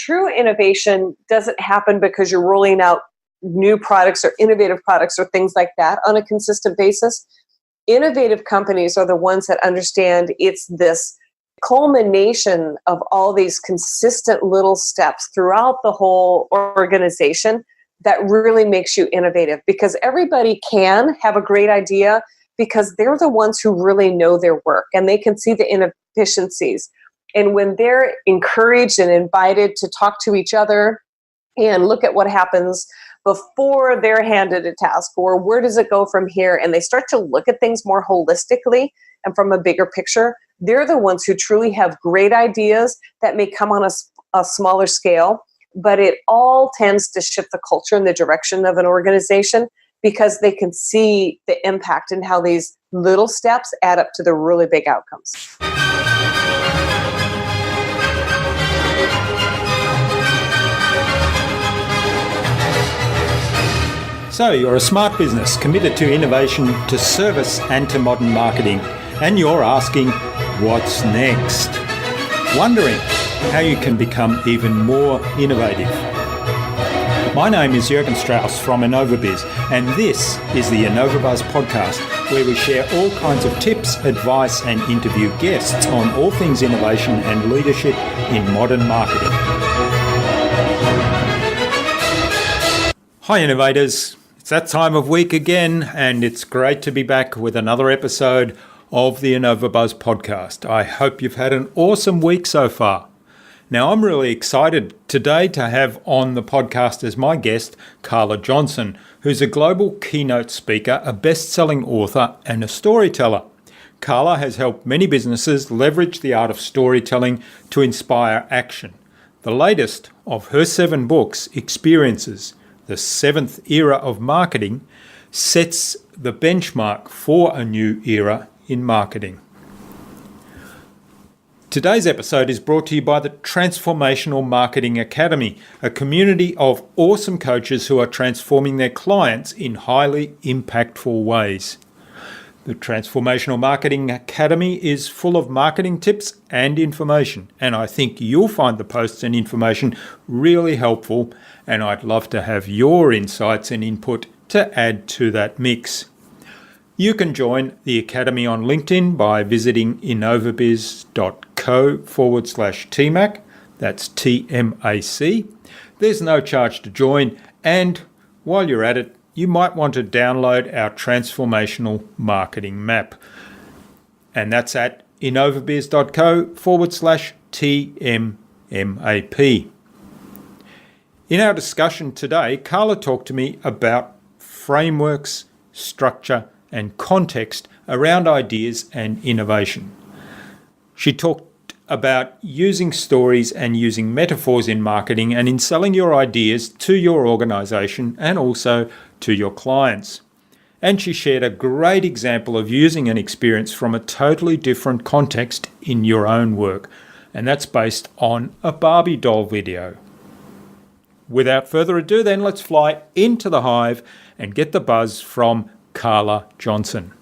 true innovation doesn't happen because you're rolling out new products or innovative products or things like that on a consistent basis. Innovative companies are the ones that understand it's this culmination of all these consistent little steps throughout the whole organization that really makes you innovative, because everybody can have a great idea because they're the ones who really know their work and they can see the inefficiencies. And when they're encouraged and invited to talk to each other and look at what happens before they're handed a task, or where does it go from here, and they start to look at things more holistically and from a bigger picture, they're the ones who truly have great ideas that may come on a smaller scale, but it all tends to shift the culture and the direction of an organization because they can see the impact and how these little steps add up to the really big outcomes. So you're a smart business committed to innovation, to service and to modern marketing, and you're asking, what's next? Wondering how you can become even more innovative. My name is Jürgen Strauss from InnovaBuzz, and this is the InnovaBuzz Podcast, where we share all kinds of tips, advice and interview guests on all things innovation and leadership in modern marketing. Hi innovators, it's that time of week again, and it's great to be back with another episode of the InnovaBuzz Podcast. I hope you've had an awesome week so far. Now, I'm really excited today to have on the podcast as my guest, Carla Johnson, who's a global keynote speaker, a best-selling author, and a storyteller. Carla has helped many businesses leverage the art of storytelling to inspire action. The latest of her 7 books, Experiences, the 7th Era of Marketing, sets the benchmark for a new era in marketing. Today's episode is brought to you by the Transformational Marketing Academy, a community of awesome coaches who are transforming their clients in highly impactful ways. The Transformational Marketing Academy is full of marketing tips and information, and I think you'll find the posts and information really helpful, and I'd love to have your insights and input to add to that mix. You can join the Academy on LinkedIn by visiting innovabiz.co/TMAC. That's TMAC. There's no charge to join, and while you're at it, you might want to download our Transformational Marketing Map. And that's at innovabiz.co/TMMAP. In our discussion today, Carla talked to me about frameworks, structure, and context around ideas and innovation. She talked about using stories and using metaphors in marketing and in selling your ideas to your organization and also to your clients. And she shared a great example of using an experience from a totally different context in your own work, and that's based on a Barbie doll video. Without further ado then, let's fly into the hive and get the buzz from Carla Johnson.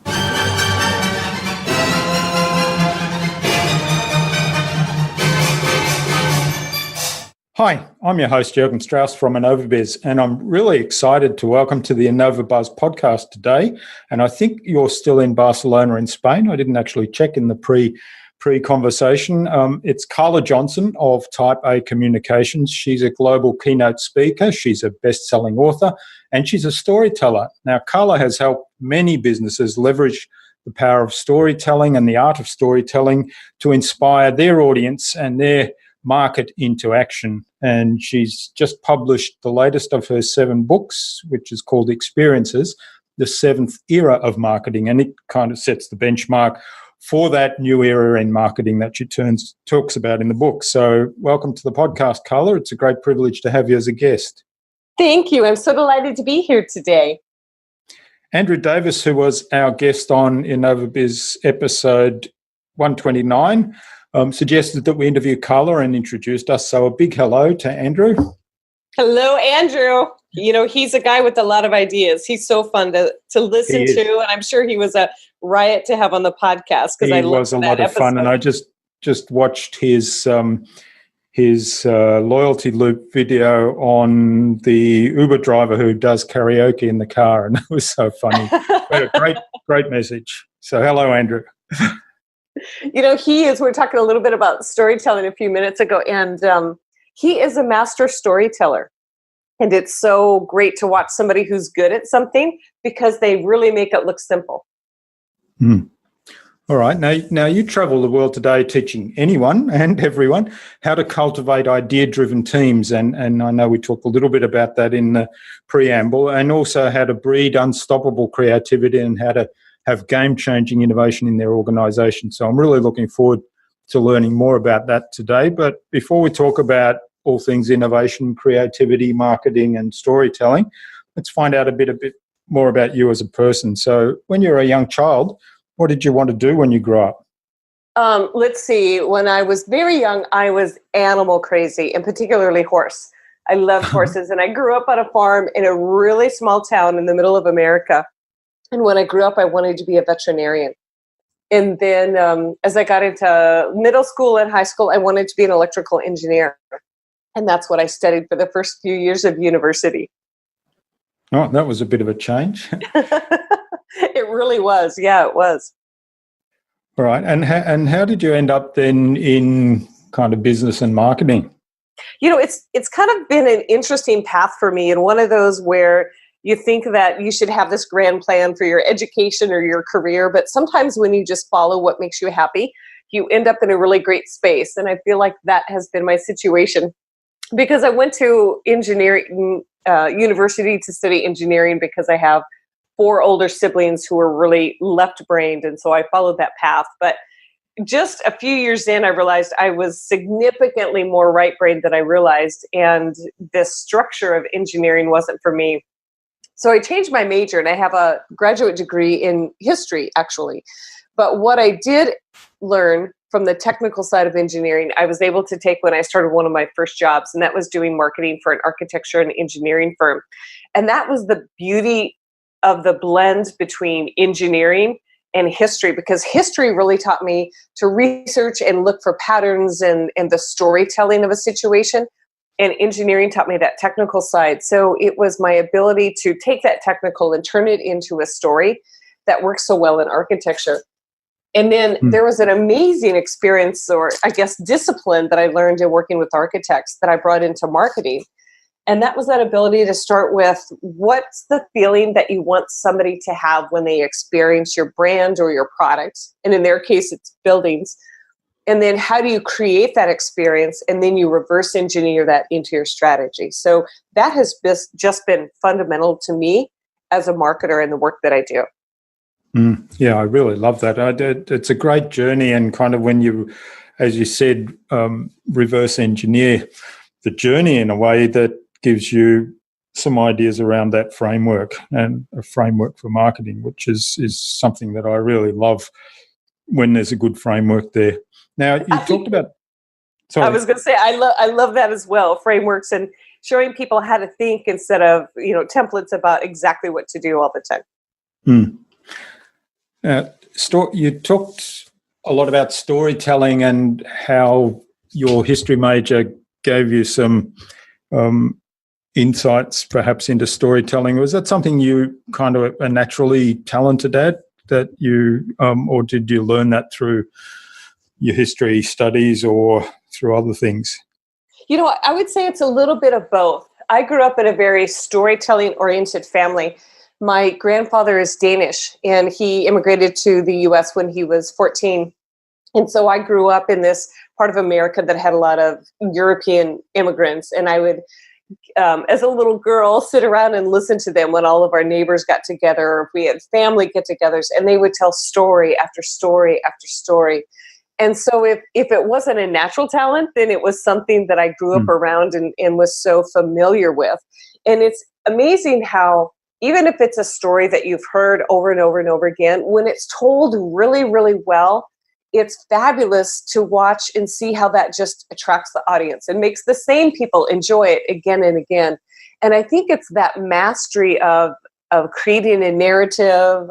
Hi, I'm your host, Jürgen Strauss from InnovaBuzz, and I'm really excited to welcome to the InnovaBuzz podcast today. And I think you're still in Barcelona in Spain. I didn't actually check in the pre-conversation. It's Carla Johnson of Type A Communications. She's a global keynote speaker. She's a best-selling author, and she's a storyteller. Now, Carla has helped many businesses leverage the power of storytelling and the art of storytelling to inspire their audience and their market into action. And she's just published the latest of her 7 books, which is called Experiences, the 7th Era of Marketing. And it kind of sets the benchmark for that new era in marketing that she talks about in the book. So welcome to the podcast, Carla. It's a great privilege to have you as a guest. Thank you. I'm so delighted to be here today. Andrew Davis, who was our guest on InnovaBizz episode 129, suggested that we interview Carla and introduced us. So a big hello to Andrew. Hello, Andrew. You know, he's a guy with a lot of ideas. He's so fun to listen to, and I'm sure he was a riot to have on the podcast because I loved that episode. He was a lot of fun, and I just watched his his loyalty loop video on the Uber driver who does karaoke in the car, and it was so funny. But a great message. So hello, Andrew. We were talking a little bit about storytelling a few minutes ago, and he is a master storyteller. And it's so great to watch somebody who's good at something because they really make it look simple. All right. Now you travel the world today teaching anyone and everyone how to cultivate idea-driven teams. And I know we talked a little bit about that in the preamble, and also how to breed unstoppable creativity and how to have game-changing innovation in their organisation. So I'm really looking forward to learning more about that today. But before we talk about all things innovation, creativity, marketing and storytelling, let's find out a bit more about you as a person. So when you were a young child, what did you want to do when you grew up? Let's see. When I was very young, I was animal crazy, and particularly horse. I loved horses, and I grew up on a farm in a really small town in the middle of America. And when I grew up, I wanted to be a veterinarian. And then as I got into middle school and high school, I wanted to be an electrical engineer. And that's what I studied for the first few years of university. Oh, that was a bit of a change. It really was. Yeah, it was. All right. And how did you end up then in kind of business and marketing? It's kind of been an interesting path for me, and one of those where you think that you should have this grand plan for your education or your career, but sometimes when you just follow what makes you happy, you end up in a really great space. And I feel like that has been my situation, because I went to engineering university to study engineering because I have 4 older siblings who were really left-brained, and so I followed that path. But just a few years in, I realized I was significantly more right-brained than I realized, and this structure of engineering wasn't for me. So I changed my major, and I have a graduate degree in history, actually. But what I did learn from the technical side of engineering, I was able to take when I started one of my first jobs, and that was doing marketing for an architecture and engineering firm. And that was the beauty of the blend between engineering and history, because history really taught me to research and look for patterns and the storytelling of a situation. And engineering taught me that technical side. So it was my ability to take that technical and turn it into a story that works so well in architecture. And then there was an amazing experience, or I guess discipline, that I learned in working with architects that I brought into marketing. And that was that ability to start with, what's the feeling that you want somebody to have when they experience your brand or your product? And in their case, it's buildings. And then how do you create that experience? And then you reverse engineer that into your strategy. So that has just been fundamental to me as a marketer in the work that I do. Yeah, I really love that. It's a great journey, and kind of when you, as you said, reverse engineer the journey in a way that gives you some ideas around that framework, and a framework for marketing, which is something that I really love when there's a good framework there. Now, you talked about... Sorry. I was going to say, I love that as well, frameworks and showing people how to think instead of, templates about exactly what to do all the time. You talked a lot about storytelling and how your history major gave you some insights perhaps into storytelling. Was that something you kind of are naturally talented at, that you or did you learn that through your history studies or through other things? I would say it's a little bit of both. I grew up in a very storytelling-oriented family. My grandfather is Danish, and he immigrated to the U.S. when he was 14. And so I grew up in this part of America that had a lot of European immigrants. And I would, as a little girl, sit around and listen to them when all of our neighbors got together, or if we had family get-togethers, and they would tell story after story after story. And so if it wasn't a natural talent, then it was something that I grew up around and was so familiar with. And it's amazing how, even if it's a story that you've heard over and over and over again, when it's told really, really well, it's fabulous to watch and see how that just attracts the audience and makes the same people enjoy it again and again. And I think it's that mastery of creating a narrative,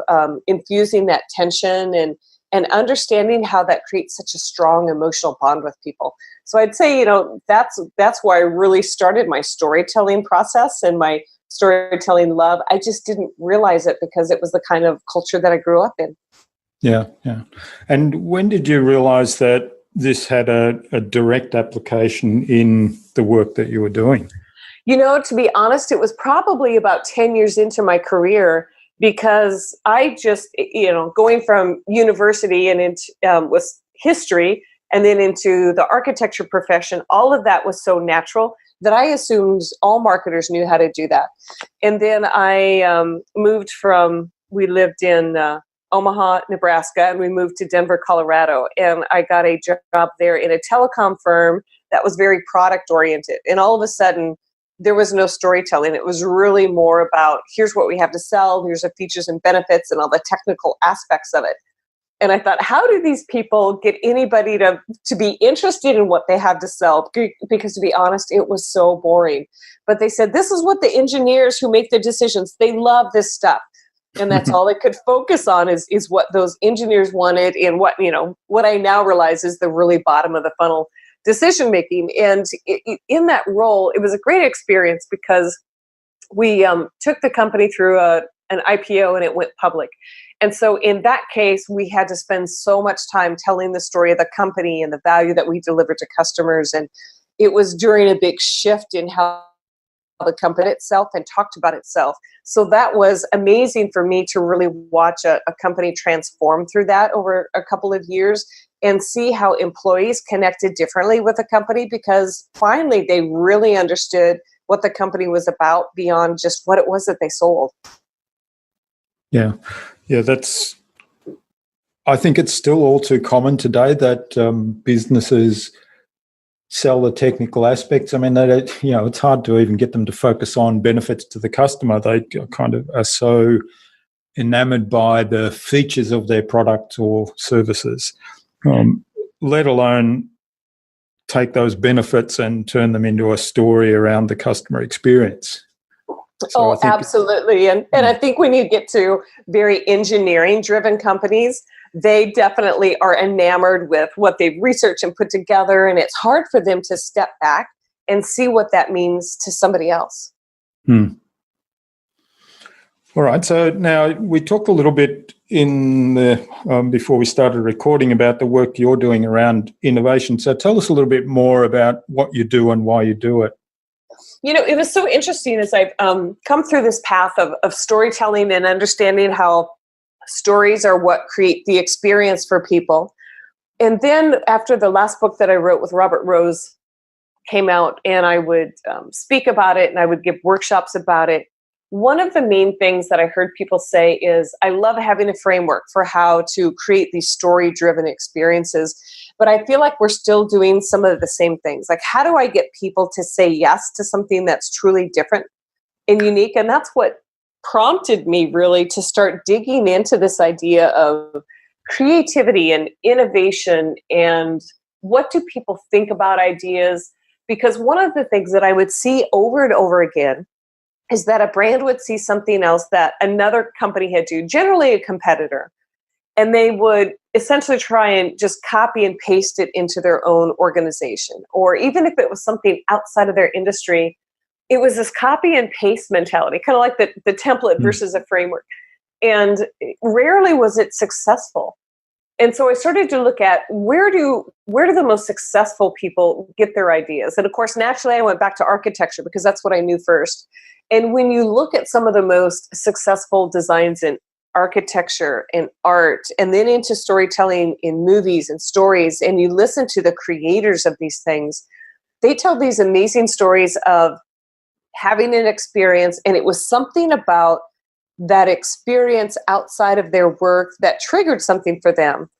infusing that tension, and understanding how that creates such a strong emotional bond with people. So I'd say, that's where I really started my storytelling process and my storytelling love. I just didn't realize it because it was the kind of culture that I grew up in. Yeah, yeah. And when did you realize that this had a direct application in the work that you were doing? To be honest, it was probably about 10 years into my career, because I just, going from university and into was history and then into the architecture profession, all of that was so natural that I assumed all marketers knew how to do that. And then I we lived in Omaha, Nebraska, and we moved to Denver, Colorado. And I got a job there in a telecom firm that was very product oriented. And all of a sudden, there was no storytelling. It was really more about, here's what we have to sell, here's the features and benefits and all the technical aspects of it. And I thought, how do these people get anybody to be interested in what they have to sell? Because to be honest, it was so boring. But they said, this is what the engineers who make the decisions, they love this stuff. And that's all they could focus on is what those engineers wanted, and what I now realize is the really bottom of the funnel decision making. And in that role, it was a great experience because we took the company through an IPO and it went public. And so in that case, we had to spend so much time telling the story of the company and the value that we delivered to customers. And it was during a big shift in how the company itself and talked about itself. So that was amazing for me to really watch a company transform through that over a couple of years and see how employees connected differently with the company, because finally they really understood what the company was about beyond just what it was that they sold. Yeah. Yeah, I think it's still all too common today that businesses sell the technical aspects. I mean, it's hard to even get them to focus on benefits to the customer. They kind of are so enamored by the features of their product or services, let alone take those benefits and turn them into a story around the customer experience. So absolutely. And I think when you get to very engineering-driven companies, they definitely are enamored with what they've researched and put together, and it's hard for them to step back and see what that means to somebody else. All right. So now we talked a little bit before we started recording about the work you're doing around innovation. So tell us a little bit more about what you do and why you do it. It was so interesting as I've come through this path of storytelling and understanding how stories are what create the experience for people. And then after the last book that I wrote with Robert Rose came out, and I would speak about it and I would give workshops about it, one of the main things that I heard people say is, I love having a framework for how to create these story-driven experiences, but I feel like we're still doing some of the same things. Like, how do I get people to say yes to something that's truly different and unique? And that's what prompted me really to start digging into this idea of creativity and innovation and what do people think about ideas? Because one of the things that I would see over and over again is that a brand would see something else that another company had done, generally a competitor, and they would essentially try and just copy and paste it into their own organization. Or even if it was something outside of their industry, it was this copy and paste mentality, kind of like the template versus a framework. And rarely was it successful. And so I started to look at where do the most successful people get their ideas? And of course, naturally, I went back to architecture because that's what I knew first. And when you look at some of the most successful designs in architecture and art, and then into storytelling in movies and stories, and you listen to the creators of these things, they tell these amazing stories of having an experience, and it was something about that experience outside of their work that triggered something for them.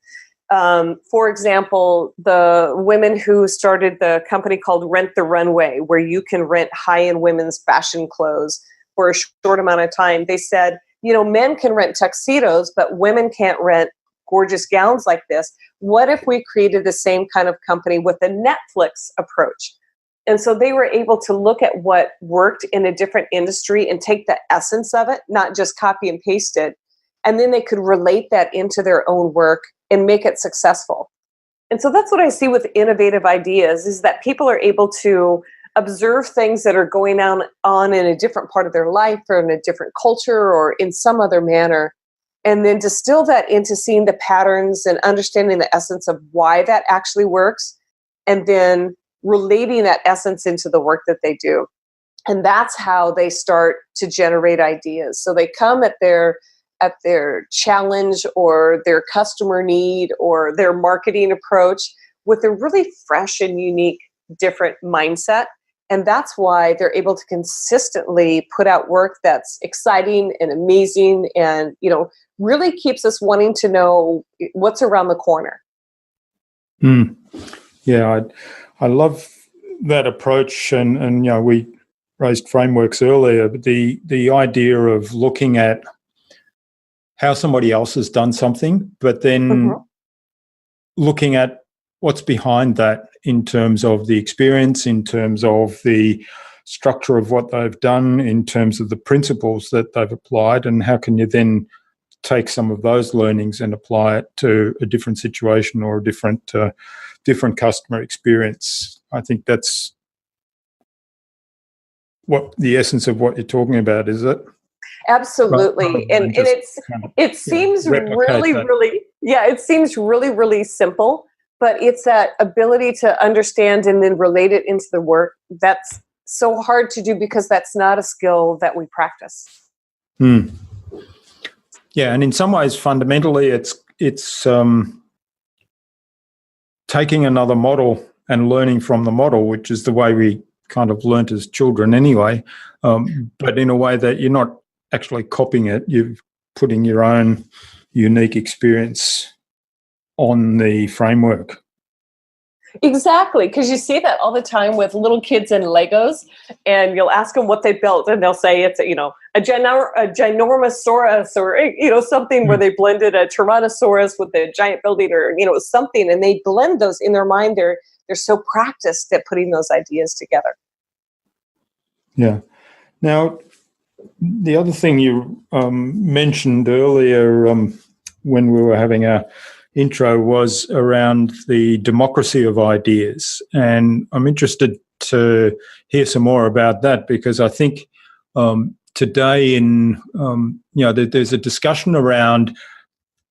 For example, the women who started the company called Rent the Runway, where you can rent high-end women's fashion clothes for a short amount of time. They said, men can rent tuxedos, but women can't rent gorgeous gowns like this. What if we created the same kind of company with a Netflix approach? And so they were able to look at what worked in a different industry and take the essence of it, not just copy and paste it, and then they could relate that into their own work and make it successful. And so that's what I see with innovative ideas, is that people are able to observe things that are going on in a different part of their life or in a different culture or in some other manner, and then distill that into seeing the patterns and understanding the essence of why that actually works, and then relating that essence into the work that they do. And that's how they start to generate ideas. So they come at their challenge or their customer need or their marketing approach with a really fresh and unique, different mindset. And that's why they're able to consistently put out work that's exciting and amazing and, really keeps us wanting to know what's around the corner. Yeah, I love that approach. And we raised frameworks earlier, but the idea of looking at how somebody else has done something, but then looking at what's behind that in terms of the experience, in terms of the structure of what they've done, in terms of the principles that they've applied, and how can you then take some of those learnings and apply it to a different situation or a different customer experience. I think that's what the essence of what you're talking about, is it? Absolutely. And it seems really, really simple, but it's that ability to understand and then relate it into the work that's so hard to do because that's not a skill that we practice. Yeah, and in some ways, fundamentally, it's taking another model and learning from the model, which is the way we kind of learnt as children anyway, but in a way that you're not actually copying it, you're putting your own unique experience on the framework. Exactly, because you see that all the time with little kids and Legos, and you'll ask them what they built, and they'll say it's a ginormosaurus or something where they blended a Tyrannosaurus with a giant building or something, and they blend those in their mind. They're so practiced at putting those ideas together. Yeah. Now, the other thing you mentioned earlier when we were having our intro was around the democracy of ideas. And I'm interested to hear some more about that, because I think today there's a discussion around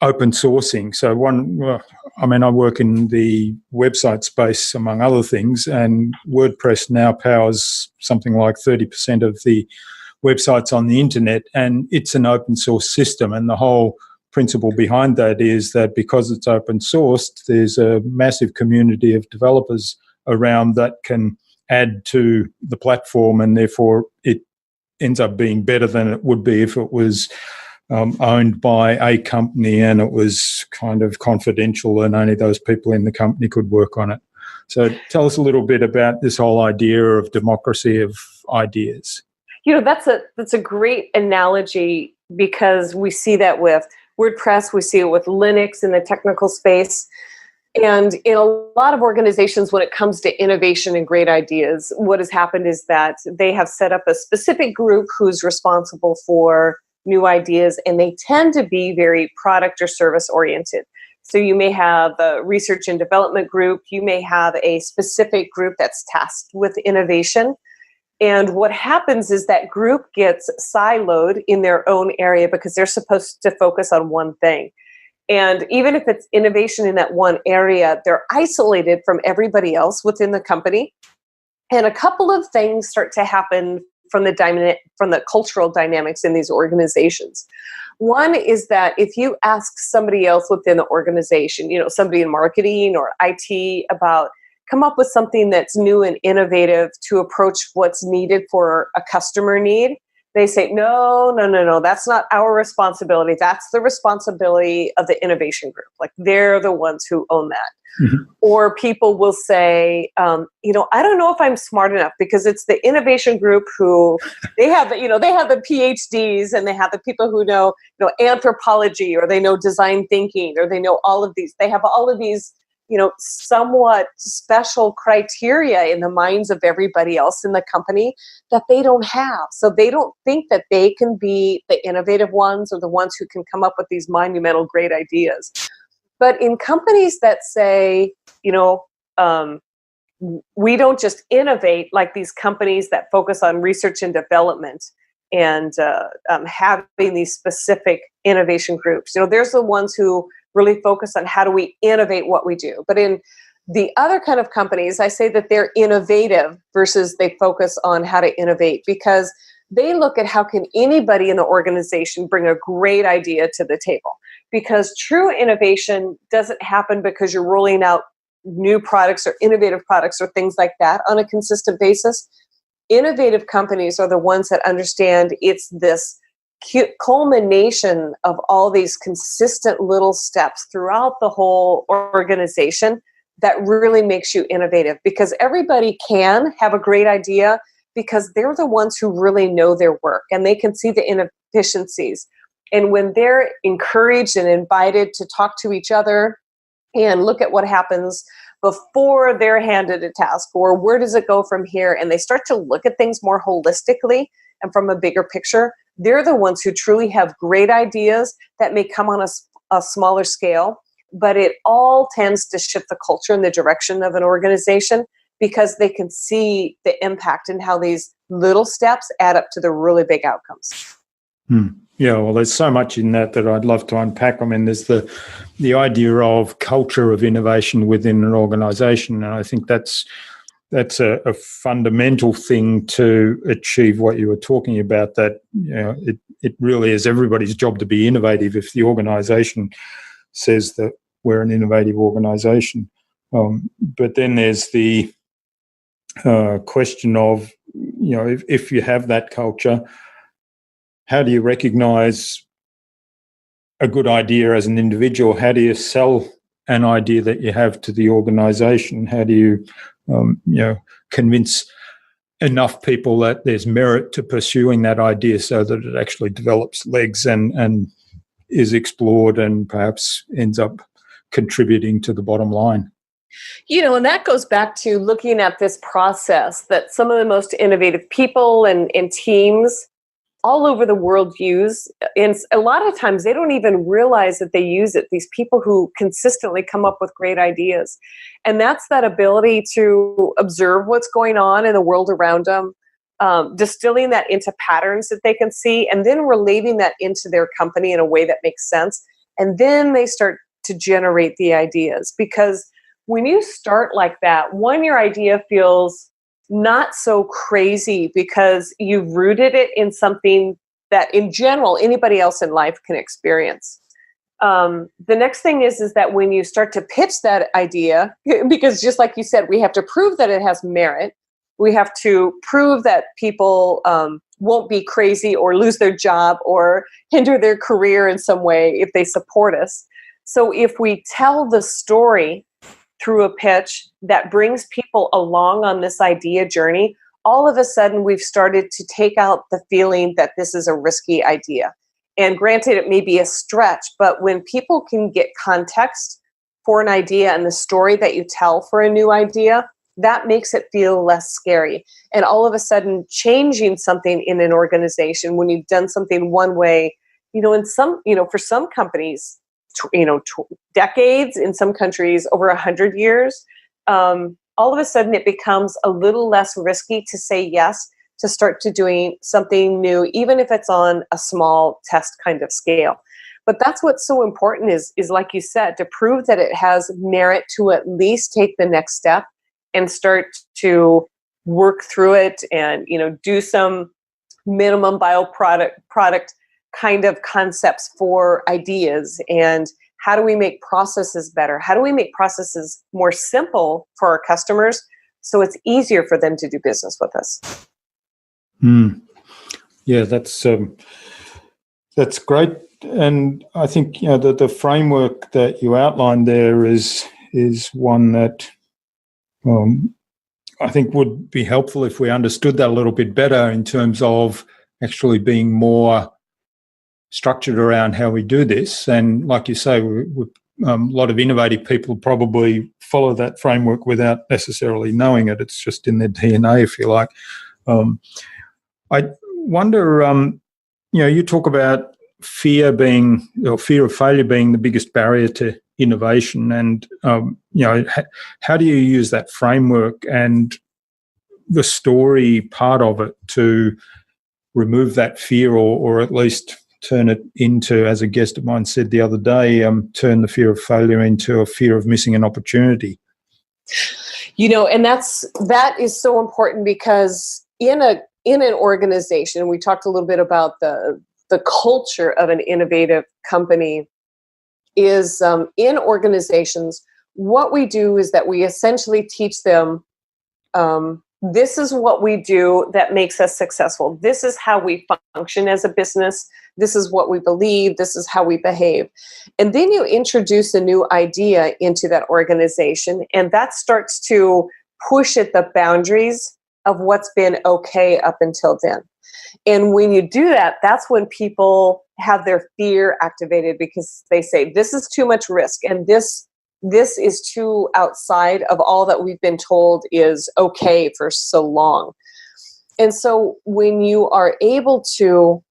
open sourcing. So I work in the website space, among other things, and WordPress now powers something like 30% of the websites on the internet, and it's an open source system. And the whole principle behind that is that because it's open sourced, there's a massive community of developers around that can add to the platform, and therefore it ends up being better than it would be if it was owned by a company and it was kind of confidential and only those people in the company could work on it. So tell us a little bit about this whole idea of democracy of ideas. That's a great analogy, because we see that with WordPress, we see it with Linux in the technical space. And in a lot of organizations, when it comes to innovation and great ideas, what has happened is that they have set up a specific group who's responsible for new ideas, and they tend to be very product or service oriented. So you may have a research and development group, you may have a specific group that's tasked with innovation. And what happens is that group gets siloed in their own area because they're supposed to focus on one thing. And even if it's innovation in that one area, they're isolated from everybody else within the company. And a couple of things start to happen from the cultural dynamics in these organizations. One is that if you ask somebody else within the organization, somebody in marketing or IT, about come up with something that's new and innovative to approach what's needed for a customer need, they say, no, that's not our responsibility. That's the responsibility of the innovation group. Like, they're the ones who own that. Mm-hmm. Or people will say, I don't know if I'm smart enough, because it's the innovation group who they have the PhDs, and they have the people who know anthropology, or they know design thinking, or they know all of these. They have all of these somewhat special criteria in the minds of everybody else in the company that they don't have. So they don't think that they can be the innovative ones or the ones who can come up with these monumental great ideas. But in companies that say, we don't just innovate, like these companies that focus on research and development and having these specific innovation groups, there's the ones who really focus on how do we innovate what we do. But in the other kind of companies, I say that they're innovative versus they focus on how to innovate, because they look at how can anybody in the organization bring a great idea to the table. Because true innovation doesn't happen because you're rolling out new products or innovative products or things like that on a consistent basis. Innovative companies are the ones that understand it's this culmination of all these consistent little steps throughout the whole organization that really makes you innovative, because everybody can have a great idea because they're the ones who really know their work and they can see the inefficiencies. And when they're encouraged and invited to talk to each other and look at what happens before they're handed a task, or where does it go from here, and they start to look at things more holistically and from a bigger picture, they're the ones who truly have great ideas that may come on a smaller scale, but it all tends to shift the culture in the direction of an organization because they can see the impact and how these little steps add up to the really big outcomes. Yeah, well, there's so much in that I'd love to unpack. I mean, there's the idea of culture of innovation within an organization, and I think that's a fundamental thing to achieve what you were talking about, that it really is everybody's job to be innovative if the organization says that we're an innovative organization. But then there's the question of, if you have that culture, how do you recognize a good idea as an individual? How do you sell an idea that you have to the organization? How do you, convince enough people that there's merit to pursuing that idea so that it actually develops legs and is explored and perhaps ends up contributing to the bottom line? And that goes back to looking at this process that some of the most innovative people and teams all over the world use. And a lot of times they don't even realize that they use it, these people who consistently come up with great ideas. And that's that ability to observe what's going on in the world around them, distilling that into patterns that they can see, and then relating that into their company in a way that makes sense. And then they start to generate the ideas. Because when you start like that, your idea feels not so crazy because you've rooted it in something that in general anybody else in life can experience. The next thing is that when you start to pitch that idea, because just like you said, we have to prove that it has merit. We have to prove that people won't be crazy or lose their job or hinder their career in some way if they support us. So if we tell the story through a pitch that brings people along on this idea journey, all of a sudden we've started to take out the feeling that this is a risky idea. And granted, it may be a stretch, but when people can get context for an idea and the story that you tell for a new idea, that makes it feel less scary. And all of a sudden changing something in an organization when you've done something one way, for some companies, decades, in some countries over 100 years, all of a sudden it becomes a little less risky to say yes to start to doing something new, even if it's on a small test kind of scale. But that's what's so important is like you said, to prove that it has merit to at least take the next step and start to work through it and, do some minimum product kind of concepts for ideas. And how do we make processes better? How do we make processes more simple for our customers so it's easier for them to do business with us? Yeah, that's great. And I think the framework that you outlined there is one that I think would be helpful if we understood that a little bit better in terms of actually being more structured around how we do this. And like you say, we're a lot of innovative people probably follow that framework without necessarily knowing it. It's just in their DNA, if you like. I wonder, you talk about fear of failure being the biggest barrier to innovation, and how do you use that framework and the story part of it to remove that fear, or at least turn it into, as a guest of mine said the other day, turn the fear of failure into a fear of missing an opportunity? And that is so important, because in an organization, we talked a little bit about the culture of an innovative company is in organizations, what we do is that we essentially teach them, this is what we do that makes us successful. This is how we function as a business. This is what we believe. This is how we behave. And then you introduce a new idea into that organization, and that starts to push at the boundaries of what's been okay up until then. And when you do that, that's when people have their fear activated, because they say, this is too much risk, and this is too outside of all that we've been told is okay for so long. And so when you are able to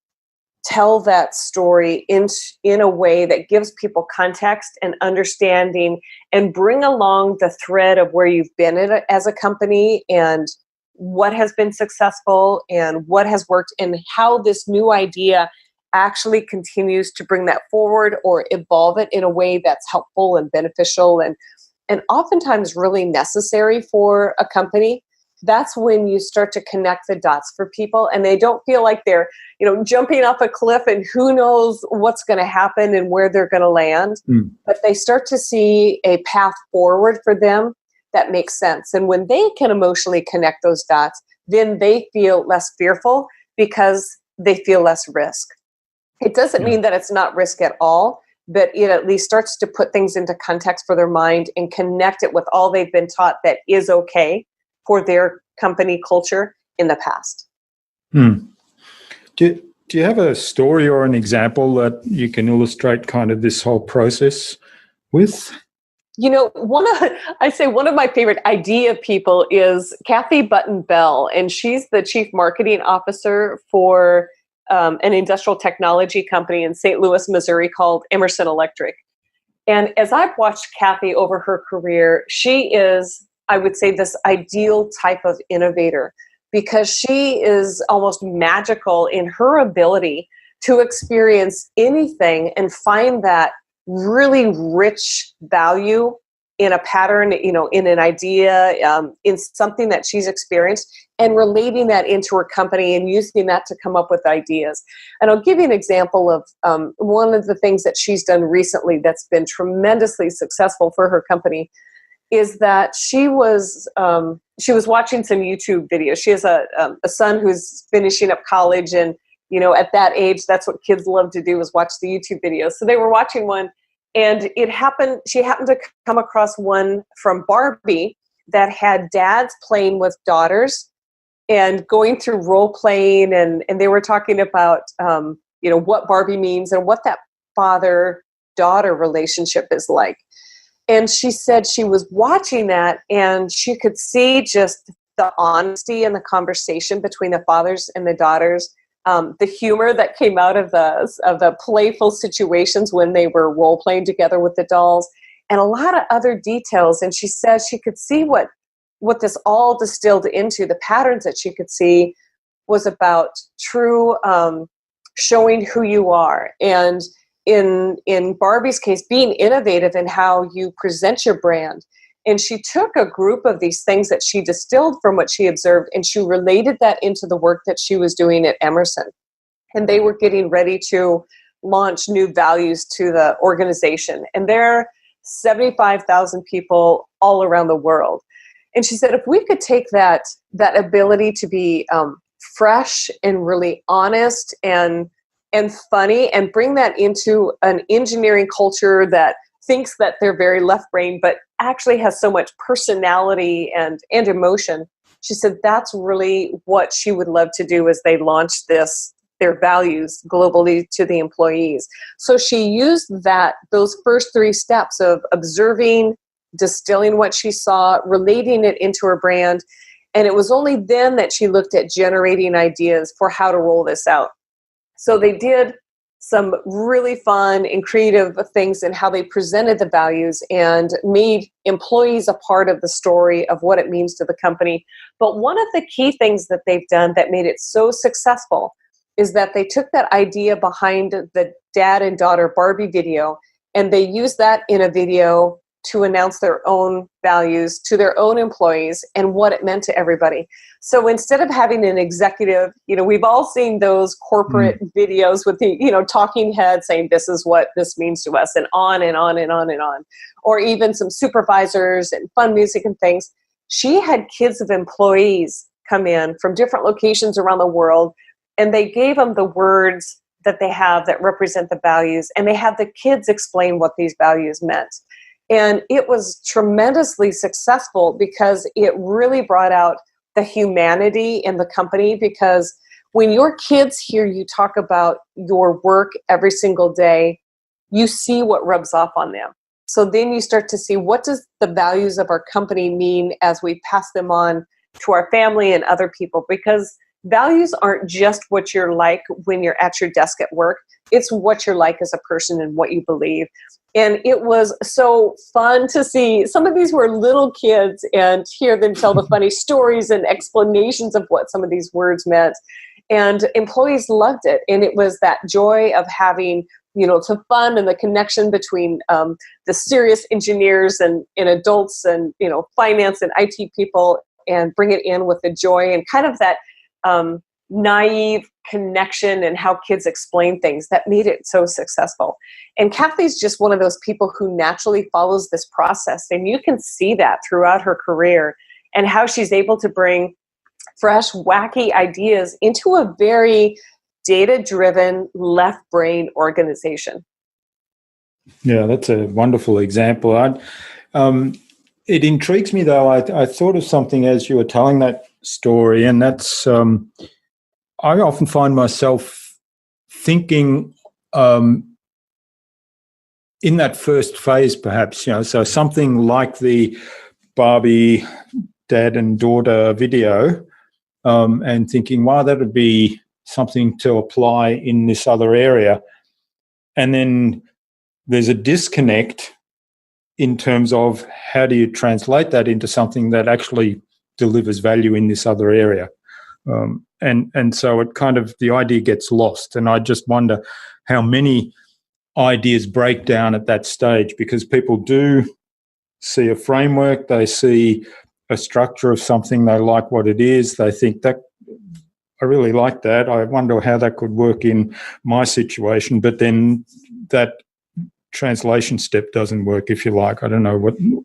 tell that story in a way that gives people context and understanding, and bring along the thread of where you've been as a company, and what has been successful and what has worked, and how this new idea actually continues to bring that forward or evolve it in a way that's helpful and beneficial and oftentimes really necessary for a company, that's when you start to connect the dots for people, and they don't feel like they're, jumping off a cliff and who knows what's going to happen and where they're going to land. But they start to see a path forward for them that makes sense. And when they can emotionally connect those dots, then they feel less fearful because they feel less risk. It doesn't mean that it's not risk at all, but it at least starts to put things into context for their mind and connect it with all they've been taught that is okay for their company culture in the past. Do you have a story or an example that you can illustrate kind of this whole process with? One of my favorite idea people is Kathy Button-Bell, and she's the chief marketing officer for an industrial technology company in St. Louis, Missouri called Emerson Electric. And as I've watched Kathy over her career, she is, I would say, this ideal type of innovator, because she is almost magical in her ability to experience anything and find that really rich value in a pattern, in an idea, in something that she's experienced, and relating that into her company and using that to come up with ideas. And I'll give you an example of one of the things that she's done recently that's been tremendously successful for her company, is that she was watching some YouTube videos. She has a son who's finishing up college, and at that age, that's what kids love to do, is watch the YouTube videos. So they were watching one, and she happened to come across one from Barbie that had dads playing with daughters and going through role playing, and they were talking about what Barbie means and what that father-daughter relationship is like. And she said she was watching that, and she could see just the honesty and the conversation between the fathers and the daughters, the humor that came out of the playful situations when they were role playing together with the dolls, and a lot of other details. And she says she could see what this all distilled into. The patterns that she could see was about true showing who you are, and in Barbie's case, being innovative in how you present your brand. And she took a group of these things that she distilled from what she observed, and she related that into the work that she was doing at Emerson. And they were getting ready to launch new values to the organization. And there are 75,000 people all around the world. And she said, if we could take that ability to be fresh and really honest and funny, and bring that into an engineering culture that thinks that they're very left brain, but actually has so much personality and emotion. She said that's really what she would love to do as they launch this their values globally to the employees. So she used those first 3 steps of observing, distilling what she saw, relating it into her brand. And it was only then that she looked at generating ideas for how to roll this out. So they did some really fun and creative things in how they presented the values and made employees a part of the story of what it means to the company. But one of the key things that they've done that made it so successful is that they took that idea behind the dad and daughter Barbie video, and they used that in a video to announce their own values to their own employees and what it meant to everybody. So instead of having an executive, we've all seen those corporate videos with the, talking head saying, this is what this means to us, and on and on and on and on, or even some supervisors and fun music and things. She had kids of employees come in from different locations around the world, and they gave them the words that they have that represent the values, and they had the kids explain what these values meant. And it was tremendously successful because it really brought out the humanity in the company, because when your kids hear you talk about your work every single day, you see what rubs off on them. So then you start to see, what does the values of our company mean as we pass them on to our family and other people? Because values aren't just what you're like when you're at your desk at work. It's what you're like as a person and what you believe. And it was so fun to see. Some of these were little kids and hear them tell the funny stories and explanations of what some of these words meant. And employees loved it. And it was that joy of having, some fun and the connection between the serious engineers and adults and, finance and IT people, and bring it in with the joy and kind of that naive connection and how kids explain things that made it so successful. And Kathy's just one of those people who naturally follows this process. And you can see that throughout her career and how she's able to bring fresh, wacky ideas into a very data-driven, left-brain organization. Yeah, that's a wonderful example. It intrigues me, though. I thought of something as you were telling that story, and that's I often find myself thinking in that first phase, perhaps, so something like the Barbie dad and daughter video, and thinking, wow, that would be something to apply in this other area. And then there's a disconnect in terms of how do you translate that into something that actually delivers value in this other area. And so it kind of, the idea gets lost. And I just wonder how many ideas break down at that stage, because people do see a framework, they see a structure of something, they like what it is, they think that I really like that, I wonder how that could work in my situation, but then that translation step doesn't work, if you like. I don't know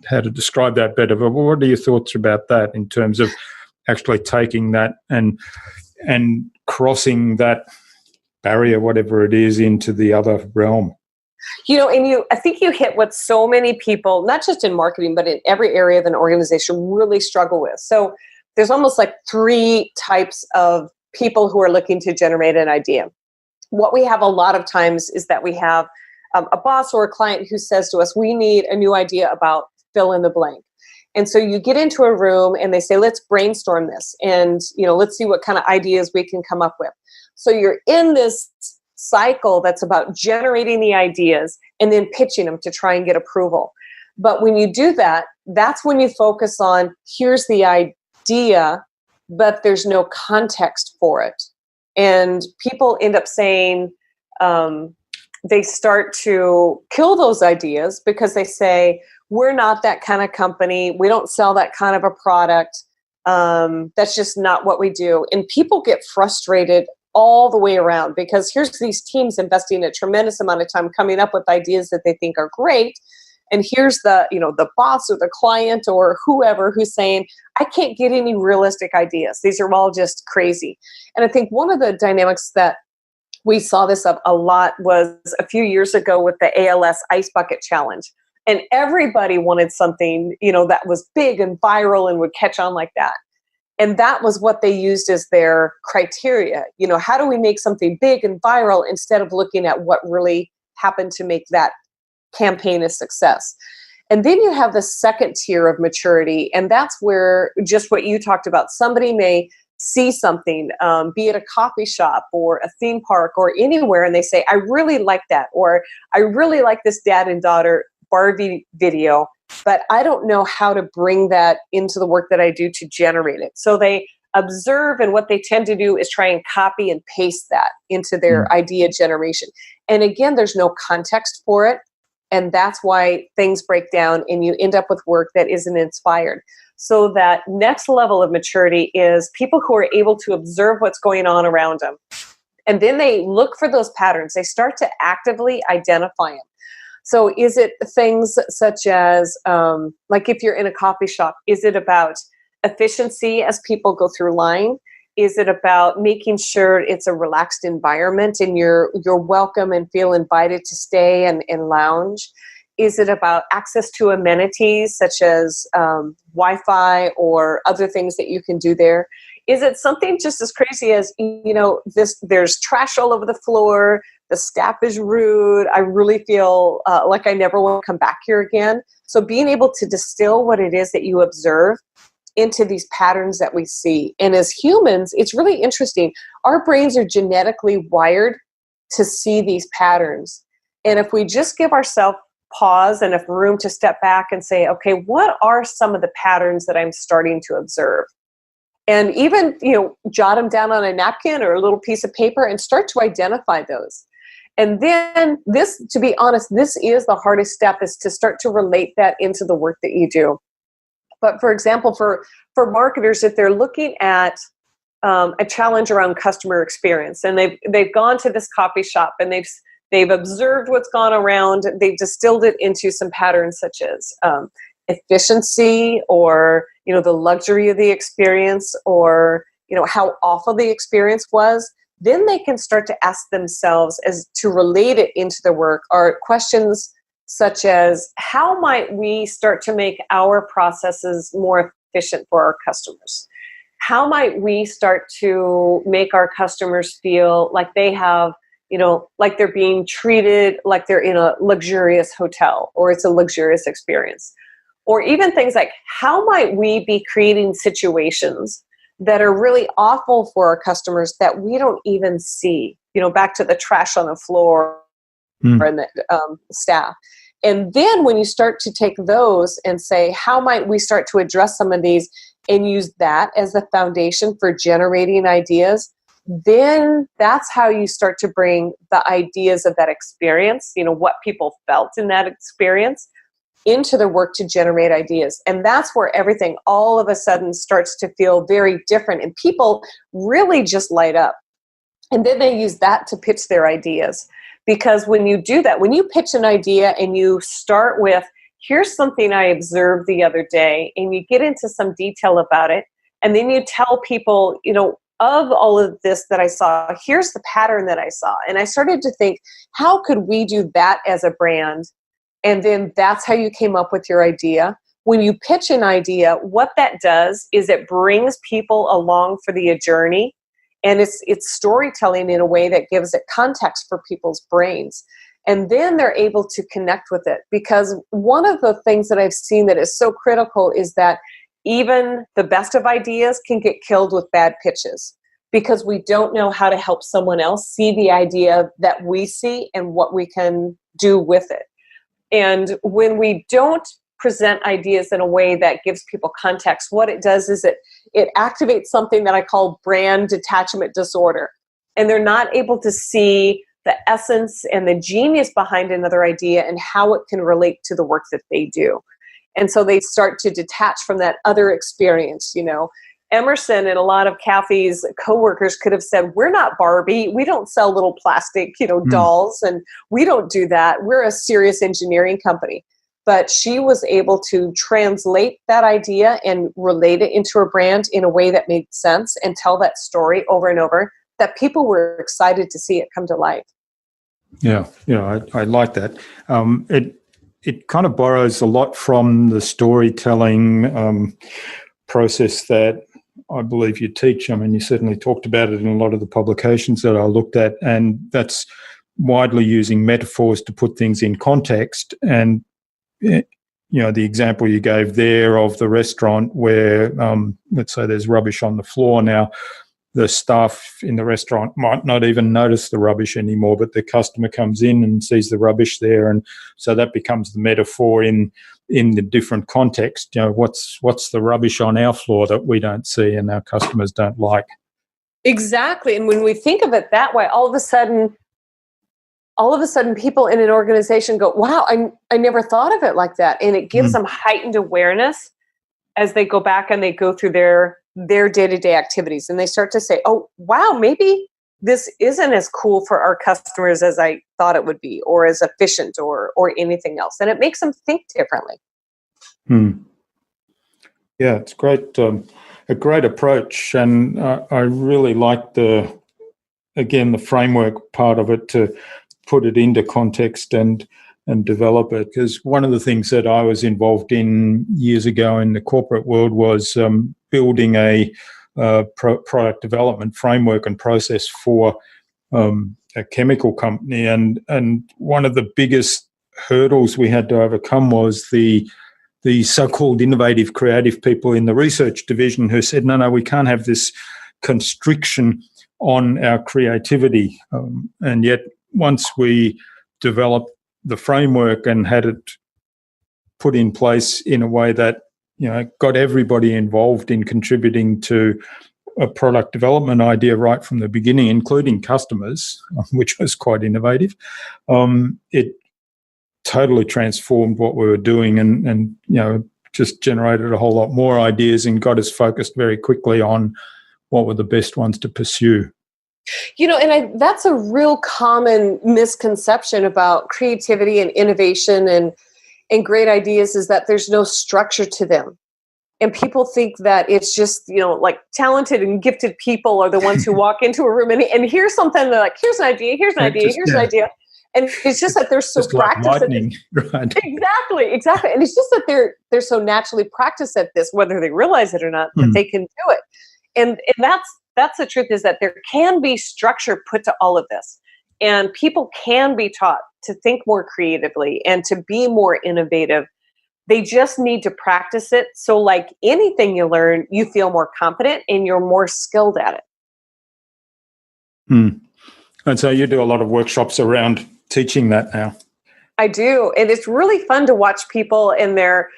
how to describe that better, but what are your thoughts about that in terms of actually taking that and crossing that barrier, whatever it is, into the other realm? I think you hit what so many people, not just in marketing, but in every area of an organization, really struggle with. So there's almost like 3 types of people who are looking to generate an idea. What we have a lot of times is that we have a boss or a client who says to us, we need a new idea about fill in the blank. And so you get into a room and they say, let's brainstorm this and, let's see what kind of ideas we can come up with. So you're in this cycle that's about generating the ideas and then pitching them to try and get approval. But when you do that, that's when you focus on, here's the idea, but there's no context for it. And people end up saying, they start to kill those ideas because they say, we're not that kind of company. We don't sell that kind of a product. That's just not what we do. And people get frustrated all the way around, because here's these teams investing a tremendous amount of time coming up with ideas that they think are great. And here's the boss or the client or whoever who's saying, I can't get any realistic ideas. These are all just crazy. And I think one of the dynamics that we saw this up a lot was a few years ago with the ALS Ice Bucket Challenge. And everybody wanted something, that was big and viral and would catch on like that. And that was what they used as their criteria. How do we make something big and viral instead of looking at what really happened to make that campaign a success? And then you have the second tier of maturity, and that's where just what you talked about. Somebody may see something, be it a coffee shop or a theme park or anywhere, and they say, I really like that, or I really like this dad and daughter Barbie video, but I don't know how to bring that into the work that I do to generate it. So they observe, and what they tend to do is try and copy and paste that into their idea generation. And again, there's no context for it. And that's why things break down and you end up with work that isn't inspired. So that next level of maturity is people who are able to observe what's going on around them. And then they look for those patterns. They start to actively identify them. So is it things such as, like if you're in a coffee shop, is it about efficiency as people go through line? Is it about making sure it's a relaxed environment and you're welcome and feel invited to stay and lounge? Is it about access to amenities such as Wi-Fi or other things that you can do there? Is it something just as crazy as, there's trash all over the floor, the staff is rude, I really feel like I never want to come back here again? So being able to distill what it is that you observe into these patterns that we see. And as humans, it's really interesting. Our brains are genetically wired to see these patterns. And if we just give ourselves pause and enough room to step back and say, okay, what are some of the patterns that I'm starting to observe? And even, jot them down on a napkin or a little piece of paper and start to identify those. And then this, to be honest, this is the hardest step, is to start to relate that into the work that you do. But for example, for marketers, if they're looking at a challenge around customer experience, and they've gone to this coffee shop and they've observed what's gone around, they've distilled it into some patterns such as efficiency, or the luxury of the experience, or how awful the experience was. Then they can start to ask themselves, as to relate it into their work, are questions such as, how might we start to make our processes more efficient for our customers? How might we start to make our customers feel like they have, like they're being treated like they're in a luxurious hotel, or it's a luxurious experience? Or even things like, how might we be creating situations that are really awful for our customers that we don't even see? Back to the trash on the floor and the staff. And then when you start to take those and say, how might we start to address some of these and use that as the foundation for generating ideas, then that's how you start to bring the ideas of that experience, what people felt in that experience, into the work to generate ideas. And that's where everything all of a sudden starts to feel very different, and people really just light up. And then they use that to pitch their ideas. Because when you do that, when you pitch an idea and you start with, here's something I observed the other day, and you get into some detail about it, and then you tell people, of all of this that I saw, here's the pattern that I saw. And I started to think, how could we do that as a brand? And then that's how you came up with your idea. When you pitch an idea, what that does is it brings people along for the journey. And it's storytelling in a way that gives it context for people's brains. And then they're able to connect with it. Because one of the things that I've seen that is so critical is that even the best of ideas can get killed with bad pitches, because we don't know how to help someone else see the idea that we see and what we can do with it. And when we don't present ideas in a way that gives people context, what it does is it activates something that I call brand detachment disorder. And they're not able to see the essence and the genius behind another idea and how it can relate to the work that they do. And so they start to detach from that other experience. Emerson and a lot of Kathy's coworkers could have said, we're not Barbie. We don't sell little plastic, dolls, and we don't do that. We're a serious engineering company. But she was able to translate that idea and relate it into her brand in a way that made sense and tell that story over and over, that people were excited to see it come to life. Yeah, I like that. It kind of borrows a lot from the storytelling process that I believe you teach. I mean, you certainly talked about it in a lot of the publications that I looked at, and that's widely using metaphors to put things in context. And the example you gave there of the restaurant where, let's say there's rubbish on the floor. Now, the staff in the restaurant might not even notice the rubbish anymore, but the customer comes in and sees the rubbish there. And so that becomes the metaphor in the different context. What's the rubbish on our floor that we don't see and our customers don't like? Exactly. And when we think of it that way, all of a sudden people in an organization go, wow, I never thought of it like that. And it gives them heightened awareness as they go back and they go through their day-to-day activities. And they start to say, oh, wow, maybe this isn't as cool for our customers as I thought it would be, or as efficient or anything else. And it makes them think differently. Yeah, it's great. A great approach. And I really like the framework part of it to put it into context and develop it. Because one of the things that I was involved in years ago in the corporate world was building a product development framework and process for a chemical company. And one of the biggest hurdles we had to overcome was the so-called innovative, creative people in the research division who said, no, we can't have this constriction on our creativity. And yet, once we developed the framework and had it put in place in a way that got everybody involved in contributing to a product development idea right from the beginning, including customers, which was quite innovative, it totally transformed what we were doing and just generated a whole lot more ideas and got us focused very quickly on what were the best ones to pursue. That's a real common misconception about creativity and innovation and great ideas, is that there's no structure to them. And people think that it's just, like talented and gifted people are the ones who walk into a room and here's something, they're like, here's an idea, here's an idea, here's an idea. And it's just that they're so practiced like lightning, right? Exactly. And it's just that they're so naturally practiced at this, whether they realize it or not, that they can do it. And that's the truth, is that there can be structure put to all of this. And people can be taught to think more creatively and to be more innovative. They just need to practice it. So like anything you learn, you feel more confident and you're more skilled at it. And so you do a lot of workshops around teaching that now. I do. And it's really fun to watch people in their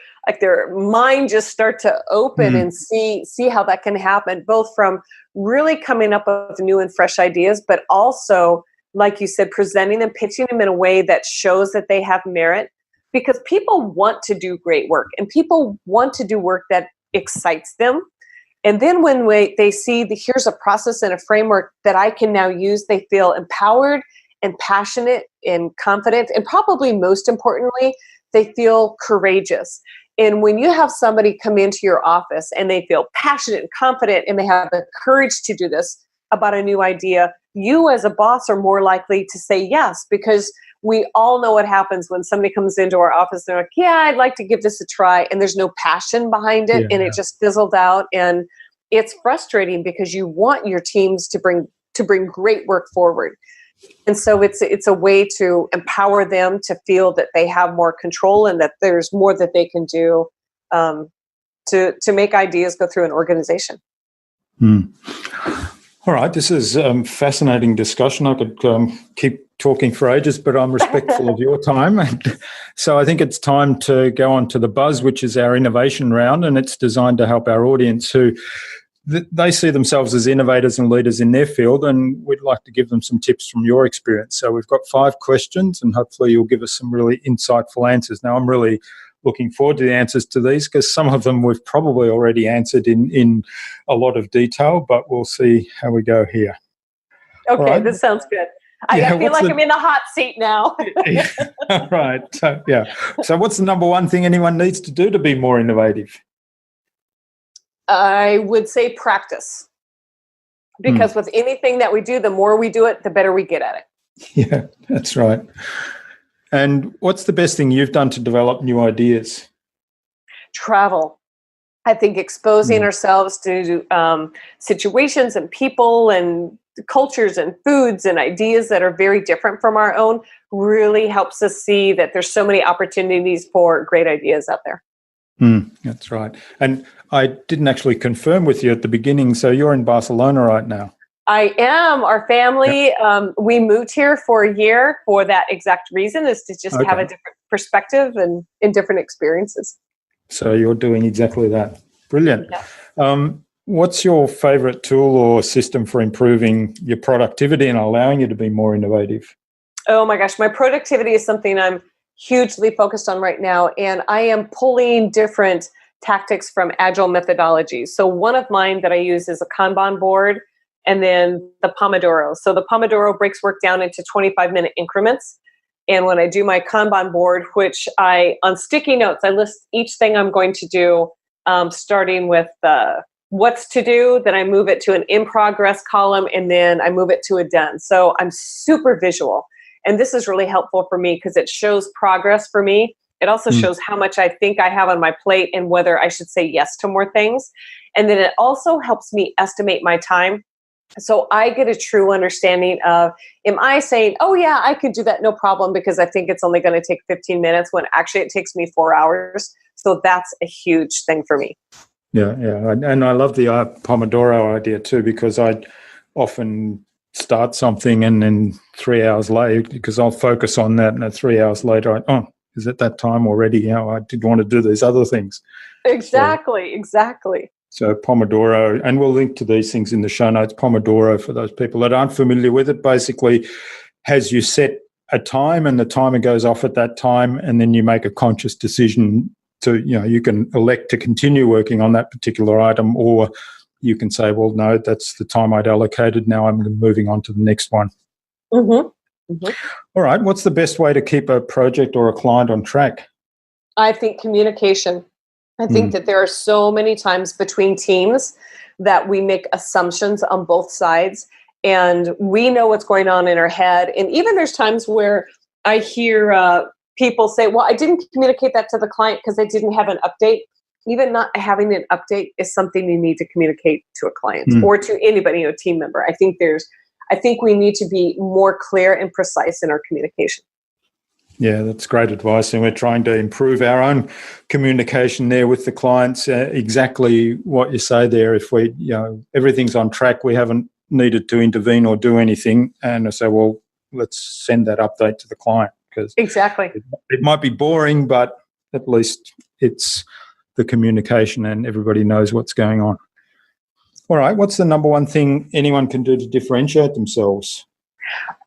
mind just start to open and see how that can happen, both from really coming up with new and fresh ideas, but also, like you said, presenting them, pitching them in a way that shows that they have merit, because people want to do great work and people want to do work that excites them. And then when they see here's a process and a framework that I can now use, they feel empowered and passionate and confident. And probably most importantly, they feel courageous. And when you have somebody come into your office and they feel passionate and confident and they have the courage to do this about a new idea, you as a boss are more likely to say yes, because we all know what happens when somebody comes into our office. They're like, yeah, I'd like to give this a try. And there's no passion behind it. And it just fizzled out. And it's frustrating because you want your teams to bring great work forward. And so it's a way to empower them to feel that they have more control and that there's more that they can do to make ideas go through an organization. All right, this is fascinating discussion. I could keep talking for ages, but I'm respectful of your time. And so I think it's time to go on to the buzz, which is our innovation round, and it's designed to help our audience who they see themselves as innovators and leaders in their field, and we'd like to give them some tips from your experience. So we've got 5 questions, and hopefully you'll give us some really insightful answers. Now, I'm really looking forward to the answers to these, because some of them we've probably already answered in a lot of detail, but we'll see how we go here. Okay, right. This sounds good. I feel like I'm in the hot seat now. All right. So what's the number one thing anyone needs to do to be more innovative? I would say practice. Because with anything that we do, the more we do it, the better we get at it. Yeah, that's right. And what's the best thing you've done to develop new ideas? Travel. I think exposing ourselves to situations and people and cultures and foods and ideas that are very different from our own really helps us see that there's so many opportunities for great ideas out there. That's right. And I didn't actually confirm with you at the beginning, so you're in Barcelona right now. I am. Our family, we moved here for a year for that exact reason, is to just have a different perspective and different experiences. So you're doing exactly that. Brilliant. Yeah. What's your favorite tool or system for improving your productivity and allowing you to be more innovative? Oh my gosh, my productivity is something I'm hugely focused on right now, and I am pulling different tactics from agile methodologies. So one of mine that I use is a Kanban board, and then the Pomodoro. So the Pomodoro breaks work down into 25-minute increments. And when I do my Kanban board, which on sticky notes, I list each thing I'm going to do, starting with what's to do, then I move it to an in progress column, and then I move it to a done. So I'm super visual. And this is really helpful for me because it shows progress for me. It also shows how much I think I have on my plate and whether I should say yes to more things. And then it also helps me estimate my time. So I get a true understanding of, am I saying, oh yeah, I could do that, no problem, because I think it's only going to take 15 minutes when actually it takes me 4 hours. So that's a huge thing for me. Yeah. And I love the Pomodoro idea too, because I often start something and then 3 hours later, because I'll focus on that, and 3 hours later, is it that time already? I did want to do these other things. Exactly. So Pomodoro, and we'll link to these things in the show notes. Pomodoro, for those people that aren't familiar with it, basically has you set a time and the timer goes off at that time, and then you make a conscious decision to, you can elect to continue working on that particular item, or you can say, well, no, that's the time I'd allocated. Now I'm moving on to the next one. All right. What's the best way to keep a project or a client on track? I think communication. I think that there are so many times between teams that we make assumptions on both sides, and we know what's going on in our head. And even there's times where I hear people say, well, I didn't communicate that to the client because I didn't have an update. Even not having an update is something you need to communicate to a client or to anybody, a team member. I think we need to be more clear and precise in our communication. Yeah, that's great advice. And we're trying to improve our own communication there with the clients. Exactly what you say there. If we, everything's on track, we haven't needed to intervene or do anything. And I say, well, let's send that update to the client, because exactly it might be boring, but at least it's the communication and everybody knows what's going on. All right. What's the number one thing anyone can do to differentiate themselves?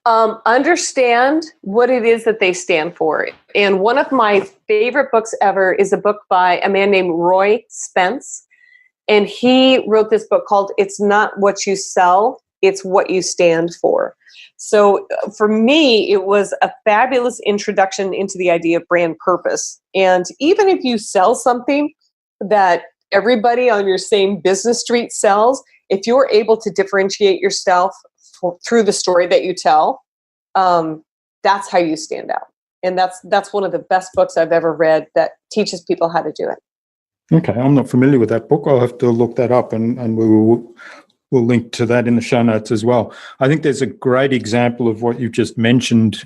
Understand what it is that they stand for. And one of my favorite books ever is a book by a man named Roy Spence. And he wrote this book called It's Not What You Sell, It's What You Stand For. So for me, it was a fabulous introduction into the idea of brand purpose. And even if you sell something that everybody on your same business street sells, if you're able to differentiate yourself through the story that you tell, that's how you stand out. And that's one of the best books I've ever read that teaches people how to do it. Okay, I'm not familiar with that book. I'll have to look that up, and we'll link to that in the show notes as well. I think there's a great example of what you've just mentioned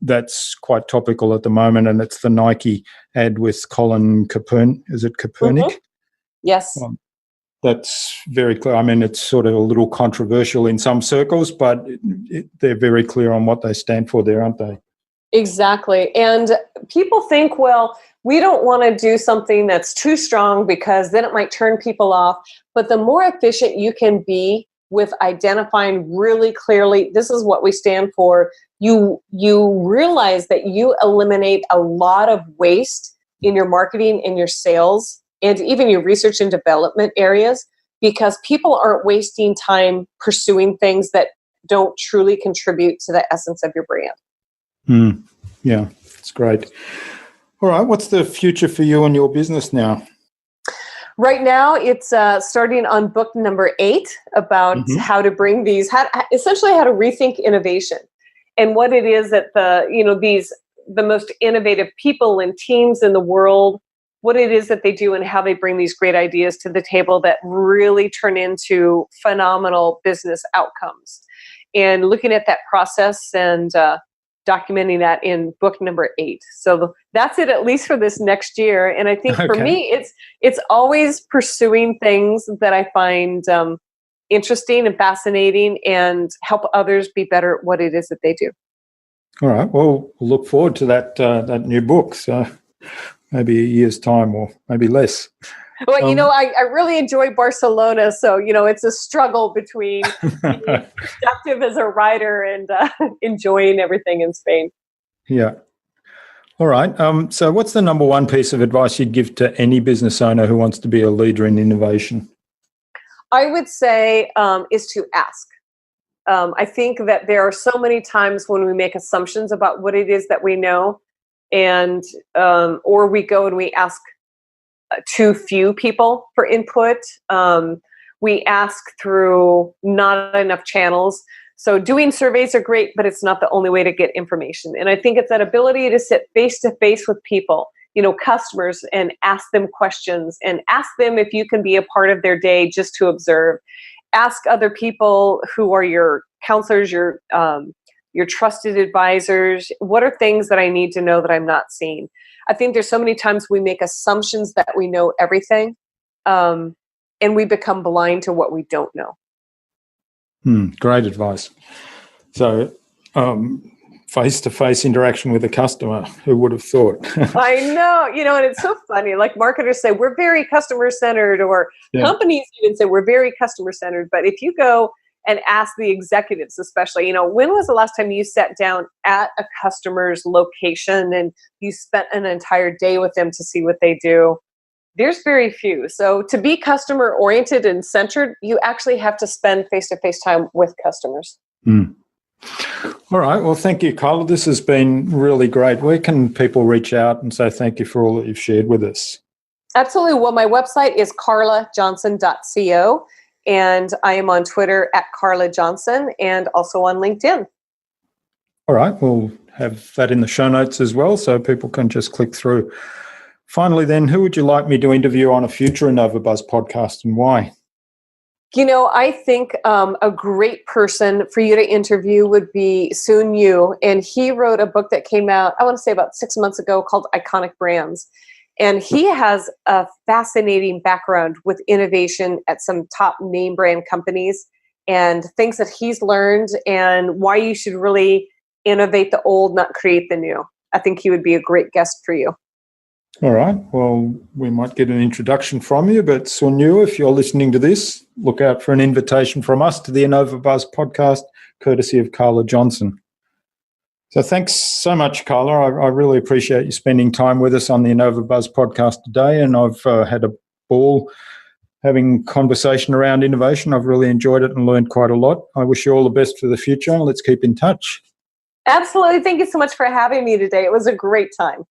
that's quite topical at the moment, and it's the Nike ad with Colin Kaepernick. Is it Kaepernick? Yes. That's very clear. I mean, it's sort of a little controversial in some circles, but they're very clear on what they stand for there, aren't they? Exactly. And people think, well, we don't want to do something that's too strong because then it might turn people off. But the more efficient you can be with identifying really clearly, this is what we stand for, you realize that you eliminate a lot of waste in your marketing and your sales and even your research and development areas, because people aren't wasting time pursuing things that don't truly contribute to the essence of your brand. Yeah, that's great. All right, what's the future for you and your business now? Right now, it's starting on book number 8 about how to bring essentially how to rethink innovation, and what it is that the most innovative people and teams in the world what it is that they do and how they bring these great ideas to the table that really turn into phenomenal business outcomes. And looking at that process and documenting that in book number 8. So that's it, at least for this next year. And I think for me, it's always pursuing things that I find interesting and fascinating and help others be better at what it is that they do. All right. Well, we'll look forward to that new book. So maybe a year's time or maybe less. Well, I really enjoy Barcelona. So, it's a struggle between being productive as a writer and enjoying everything in Spain. Yeah. All right. So what's the number one piece of advice you'd give to any business owner who wants to be a leader in innovation? I would say is to ask. I think that there are so many times when we make assumptions about what it is that we know, and or we go and we ask too few people for input. We ask through not enough channels. So doing surveys are great, but it's not the only way to get information. And I think it's that ability to sit face to face with people, customers, and ask them questions and ask them if you can be a part of their day just to observe. Ask other people who are your counselors, your trusted advisors. What are things that I need to know that I'm not seeing? I think there's so many times we make assumptions that we know everything, and we become blind to what we don't know. Great advice. So, face-to-face interaction with a customer, who would have thought? I know, and it's so funny. Like marketers say, we're very customer-centered, or companies even say we're very customer-centered. But if you go and ask the executives, especially, when was the last time you sat down at a customer's location and you spent an entire day with them to see what they do? There's very few. So to be customer oriented and centered, you actually have to spend face-to-face time with customers. All right. Well, thank you, Carla. This has been really great. Where can people reach out and say thank you for all that you've shared with us? Absolutely. Well, my website is carlajohnson.co. And I am on Twitter at Carla Johnson and also on LinkedIn. All right. We'll have that in the show notes as well, so people can just click through. Finally, then, who would you like me to interview on a future InnovaBuzz podcast, and why? I think a great person for you to interview would be Sun Yu. And he wrote a book that came out, I want to say about 6 months ago, called Iconic Brands. And he has a fascinating background with innovation at some top name brand companies and things that he's learned and why you should really innovate the old, not create the new. I think he would be a great guest for you. All right. Well, we might get an introduction from you, but Sun Yu, if you're listening to this, look out for an invitation from us to the InnovaBuzz podcast, courtesy of Carla Johnson. So thanks so much, Carla. I really appreciate you spending time with us on the InnovaBuzz podcast today, and I've had a ball having conversation around innovation. I've really enjoyed it and learned quite a lot. I wish you all the best for the future, and let's keep in touch. Absolutely. Thank you so much for having me today. It was a great time.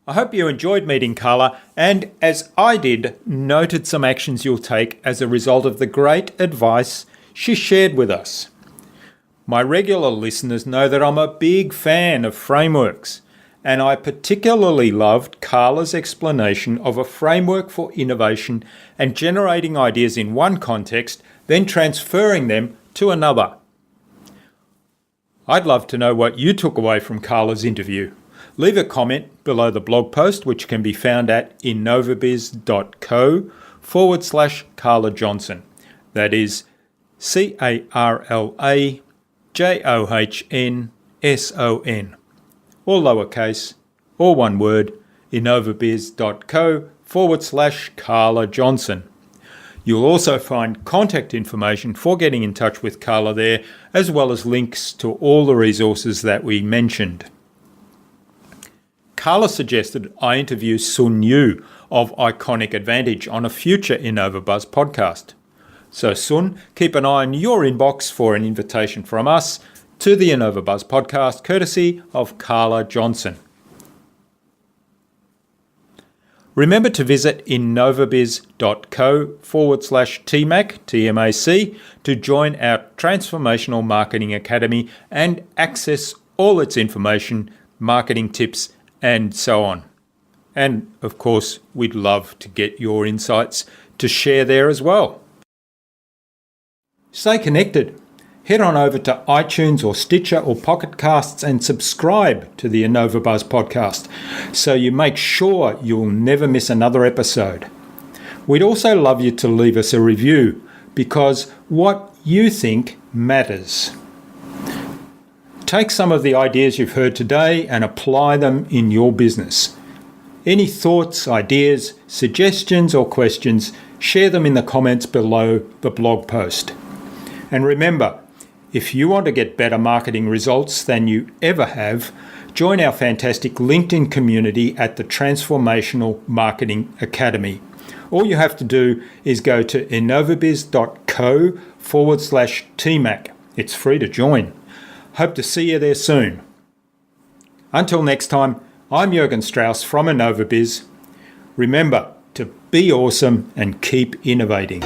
I hope you enjoyed meeting Carla and, as I did, noted some actions you'll take as a result of the great advice she shared with us. My regular listeners know that I'm a big fan of frameworks, and I particularly loved Carla's explanation of a framework for innovation and generating ideas in one context, then transferring them to another. I'd love to know what you took away from Carla's interview. Leave a comment below the blog post, which can be found at innovabiz.co/Carla Johnson. That is CarlaJohnson, all lowercase, all one word, innovabiz.co/Carla Johnson. You'll also find contact information for getting in touch with Carla there, as well as links to all the resources that we mentioned. Carla suggested I interview Sun Yu of Iconic Advantage on a future InnovaBuzz podcast. So Sun, keep an eye on your inbox for an invitation from us to the InnovaBuzz podcast, courtesy of Carla Johnson. Remember to visit innovabiz.co/TMAC, TMAC, to join our Transformational Marketing Academy and access all its information, marketing tips, and so on. And of course, we'd love to get your insights to share there as well. Stay connected. Head on over to iTunes or Stitcher or Pocket Casts and subscribe to the InnovaBuzz podcast so you make sure you'll never miss another episode. We'd also love you to leave us a review because what you think matters. Take some of the ideas you've heard today and apply them in your business. Any thoughts, ideas, suggestions or questions, share them in the comments below the blog post. And remember, if you want to get better marketing results than you ever have, join our fantastic LinkedIn community at the Transformational Marketing Academy. All you have to do is go to innovabiz.co/TMAC. It's free to join. Hope to see you there soon. Until next time, I'm Jürgen Strauss from InnovaBiz. Remember to be awesome and keep innovating.